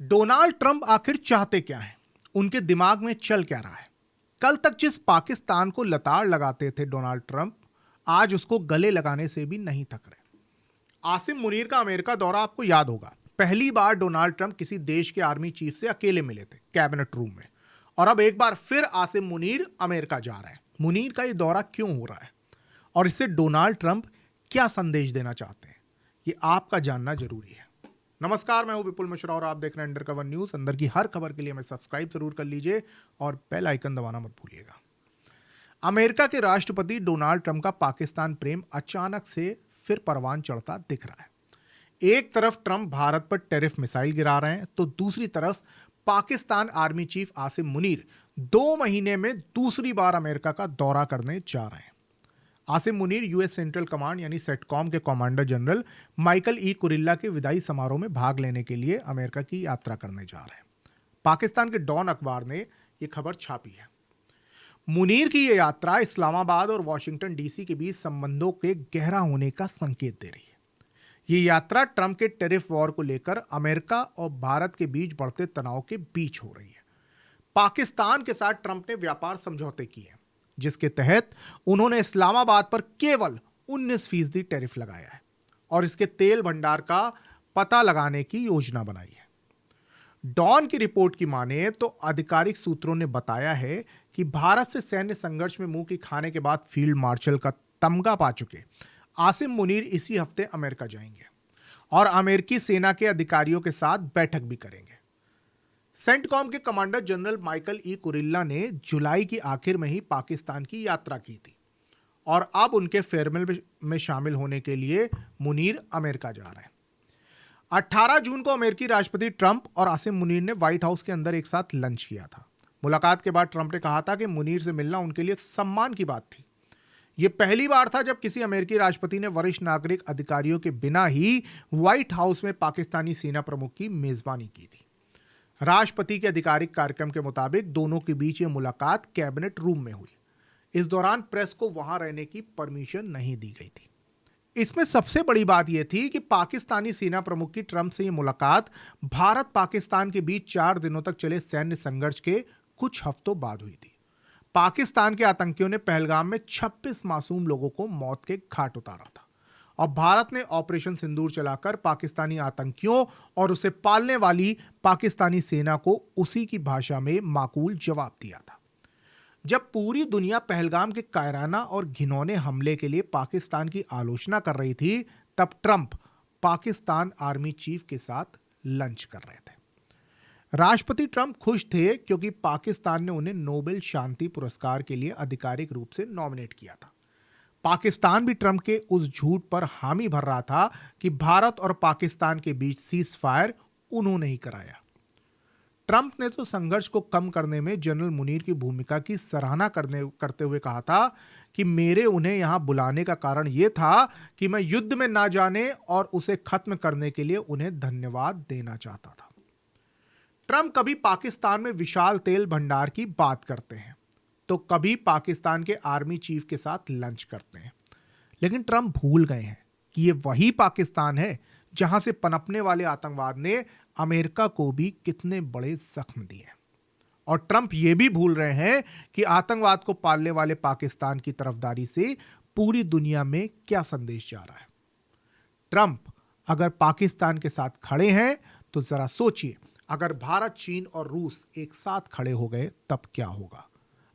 Donald Trump आखिर चाहते क्या हैं? उनके दिमाग में चल क्या रहा है? कल तक जिस पाकिस्तान को लताड़ लगाते थे डोनाल्ड ट्रंप, आज उसको गले लगाने से भी नहीं थक रहे। आसिम मुनीर का अमेरिका दौरा आपको याद होगा। पहली बार डोनाल्ड ट्रंप किसी देश के आर्मी चीफ से अकेले मिले थे कैबिनेट रूम में, और अब एक बार फिर आसिम मुनीर अमेरिका जा रहे हैं। मुनीर का ये दौरा क्यों हो रहा है और इससे डोनाल्ड ट्रंप क्या संदेश देना चाहते हैं, ये आपका जानना जरूरी है। नमस्कार, मैं हूं विपुल मिश्रा और आप देख रहे हैं अंडर कवर न्यूज। अंदर की हर खबर के लिए हमें सब्सक्राइब जरूर कर लीजिए और बेल आइकन दबाना मत भूलिएगा। अमेरिका के राष्ट्रपति डोनाल्ड ट्रंप का पाकिस्तान प्रेम अचानक से फिर परवान चढ़ता दिख रहा है। एक तरफ ट्रंप भारत पर टेरिफ मिसाइल गिरा रहे हैं, तो दूसरी तरफ पाकिस्तान आर्मी चीफ आसिम मुनीर 2 महीने में दूसरी बार अमेरिका का दौरा करने जा रहे हैं। Asim Munir US central command यानी सेटकॉम के commander general Michael E Kurilla के विदाई समारोह में भाग लेने के लिए अमेरिका की यात्रा करने जा रहे हैं। पाकिस्तान के डॉन अखबार ने यह खबर छापी है। मुनीर की यह यात्रा इस्लामाबाद और वॉशिंगटन डीसी के बीच संबंधों के गहरा होने का संकेत दे रही है। यह यात्रा ट्रंप के टेरिफ वॉर को लेकर अमेरिका और भारत के बीच बढ़ते तनाव के बीच हो रही है। पाकिस्तान के साथ ट्रंप ने व्यापार समझौते किए हैं, जिसके तहत उन्होंने इस्लामाबाद पर केवल 19% टैरिफ लगाया है और इसके तेल भंडार का पता लगाने की योजना बनाई है। डॉन की रिपोर्ट की माने तो आधिकारिक सूत्रों ने बताया है कि भारत से सैन्य संघर्ष में मुंह की खाने के बाद फील्ड मार्शल का तमगा पा चुके आसिम मुनीर इसी हफ्ते अमेरिका जाएंगे और अमेरिकी सेना के अधिकारियों के साथ बैठक भी करेंगे। सेंटकॉम के commander general Michael E Kurilla ने जुलाई की आखिर में ही पाकिस्तान की यात्रा की थी और अब उनके फेयरवेल में शामिल होने के लिए मुनीर अमेरिका जा रहे हैं। 18 जून को अमेरिकी राष्ट्रपति ट्रंप और आसिम मुनीर ने व्हाइट हाउस के अंदर एक साथ लंच किया था। मुलाकात के बाद ट्रंप ने कहा था कि मुनीर से मिलना उनके लिए सम्मान की बात थी। यह पहली बार था जब किसी अमेरिकी राष्ट्रपति ने वरिष्ठ नागरिक अधिकारियों के बिना ही व्हाइट हाउस में पाकिस्तानी सेना प्रमुख की मेजबानी की थी। राष्ट्रपति के आधिकारिक कार्यक्रम के मुताबिक दोनों के बीच यह मुलाकात कैबिनेट रूम में हुई। इस दौरान प्रेस को वहां रहने की परमिशन नहीं दी गई थी। इसमें सबसे बड़ी बात यह थी कि पाकिस्तानी सेना प्रमुख की ट्रंप से यह मुलाकात भारत पाकिस्तान के बीच 4 दिनों तक चले सैन्य संघर्ष के कुछ हफ्तों बाद हुई थी। पाकिस्तान के आतंकियों ने पहलगाम में 26 मासूम लोगों को मौत के घाट उतारा था और भारत ने ऑपरेशन सिंदूर चलाकर पाकिस्तानी आतंकियों और उसे पालने वाली पाकिस्तानी सेना को उसी की भाषा में माकूल जवाब दिया था। जब पूरी दुनिया पहलगाम के कायराना और घिनौने हमले के लिए पाकिस्तान की आलोचना कर रही थी, तब ट्रंप पाकिस्तान आर्मी चीफ के साथ लंच कर रहे थे। राष्ट्रपति ट्रंप खुश थे क्योंकि पाकिस्तान ने उन्हें नोबेल शांति पुरस्कार के लिए आधिकारिक रूप से नॉमिनेट किया था। पाकिस्तान भी ट्रंप के उस झूठ पर हामी भर रहा था कि भारत और पाकिस्तान के बीच सीज फायर उन्होंने ही कराया। ट्रंप ने तो संघर्ष को कम करने में जनरल मुनीर की भूमिका की सराहना करते हुए कहा था कि मेरे उन्हें यहां बुलाने का कारण यह था कि मैं युद्ध में ना जाने और उसे खत्म करने के लिए उन्हें धन्यवाद देना चाहता था। ट्रंप कभी पाकिस्तान में विशाल तेल भंडार की बात करते हैं तो कभी पाकिस्तान के आर्मी चीफ के साथ लंच करते हैं, लेकिन ट्रंप भूल गए हैं कि यह वही पाकिस्तान है जहां से पनपने वाले आतंकवाद ने अमेरिका को भी कितने बड़े जख्म दिए। और ट्रंप यह भी भूल रहे हैं कि आतंकवाद को पालने वाले पाकिस्तान की तरफदारी से पूरी दुनिया में क्या संदेश जा रहा है। ट्रंप अगर पाकिस्तान के साथ खड़े हैं तो जरा सोचिए, अगर भारत, चीन और रूस एक साथ खड़े हो गए तब क्या होगा।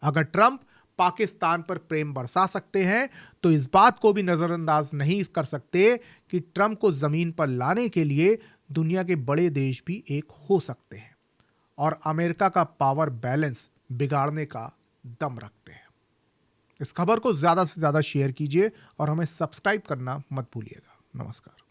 अगर ट्रंप पाकिस्तान पर प्रेम बरसा सकते हैं तो इस बात को भी नजरअंदाज नहीं कर सकते कि ट्रंप को जमीन पर लाने के लिए दुनिया के बड़े देश भी एक हो सकते हैं और अमेरिका का पावर बैलेंस बिगाड़ने का दम रखते हैं। इस खबर को ज्यादा से ज्यादा शेयर कीजिए और हमें सब्सक्राइब करना मत भूलिएगा। नमस्कार।